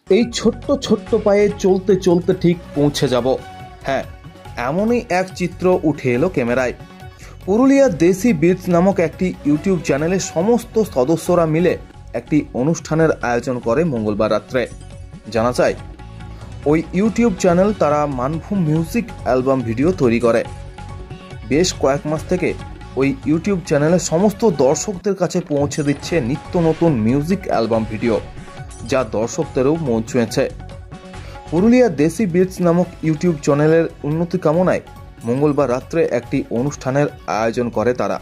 এই ছোট্ট ছোট্ট পায়ে চলতে চলতে ঠিক পৌঁছে যাব। হ্যাঁ, এমনই এক চিত্র উঠে এলো ক্যামেরায়। পুরুলিয়ার দেশি বিটস নামক একটি ইউটিউব চ্যানেলের সমস্ত সদস্যরা মিলে একটি অনুষ্ঠানের আয়োজন করে মঙ্গলবার রাত্রে। জানা যায়, ওই ইউটিউব চ্যানেল তারা মানভূম মিউজিক অ্যালবাম ভিডিও তৈরি করে। বেশ কয়েক মাস থেকে ওই ইউটিউব চ্যানেলের সমস্ত দর্শকদের কাছে পৌঁছে দিচ্ছে নিত্য নতুন মিউজিক অ্যালবাম ভিডিও, যা দর্শকদেরও মন ছুঁয়েছে। পুরুলিয়ার দেশি বিটস নামক ইউটিউব চ্যানেলের উন্নতি কামনায় মঙ্গলবার রাত্রে একটি অনুষ্ঠানের আয়োজন করে তারা।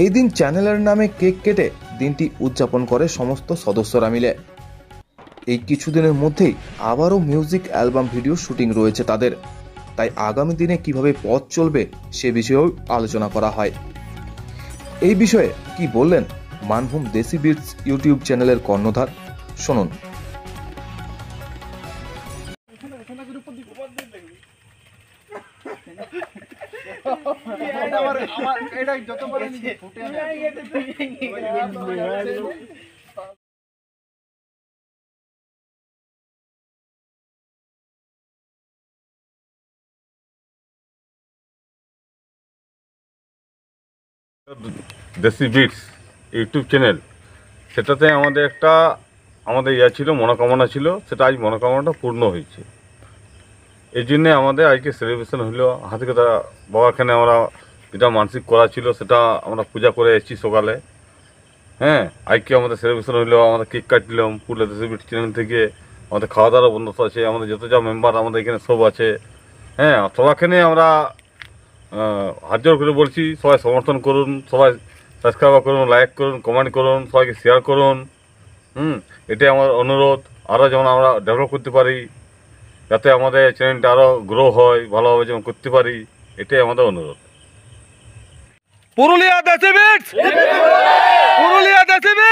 এই দিন চ্যানেলের নামে কেক কেটে দিনটি উদযাপন করে সমস্ত সদস্যরা মিলে। এই কিছুদিনের মধ্যেই আবারও মিউজিক অ্যালবাম ভিডিও শুটিং রয়েছে তাদের, তাই আগামী দিনে কিভাবে পথ চলবে সে বিষয়েও আলোচনা করা হয়। এই বিষয়ে কি বললেন মানভূম দেশি বিটস ইউটিউব চ্যানেলের কর্ণধার, শুনুন। দেশি বিটস ইউটিউব চ্যানেল, সেটাতে আমাদের ছিল, মনোকামনা ছিল, সেটা আজ মনোকামনাটা পূর্ণ হয়েছে। এই জন্যে আমাদের আজকে সেলিব্রেশন হলো। হাতিকথা বাবাখানে আমরা যেটা মানসিক করা ছিল সেটা আমরা পূজা করে এসেছি সকালে। হ্যাঁ, আজকে আমাদের সেলিব্রেশন হলো, আমরা কেক কাটলাম। পুরুলিয়া দেশি বিটস চ্যানেল থেকে আমাদের খাওয়া দাওয়ার বন্দোবস্ত আছে, আমাদের যত যা মেম্বার আমাদের এখানে সব আছে। হ্যাঁ, সবাইখানে আমরা হাত জোর করে বলছি, সবাই সমর্থন করুন, সবাই সাবস্ক্রাইব করুন, লাইক করুন, কমেন্ট করুন, সবাইকে শেয়ার করুন। এটাই আমার অনুরোধ। আরও যেমন আমরা ডেভেলপ করতে পারি, যাতে আমাদের চ্যানেলটা আরও গ্রো হয়, ভালোভাবে যেমন করতে পারি, এটাই আমাদের অনুরোধ। পুরুলিয়া দেশি বিটস, পুরুলিয়া দেশি বিটস।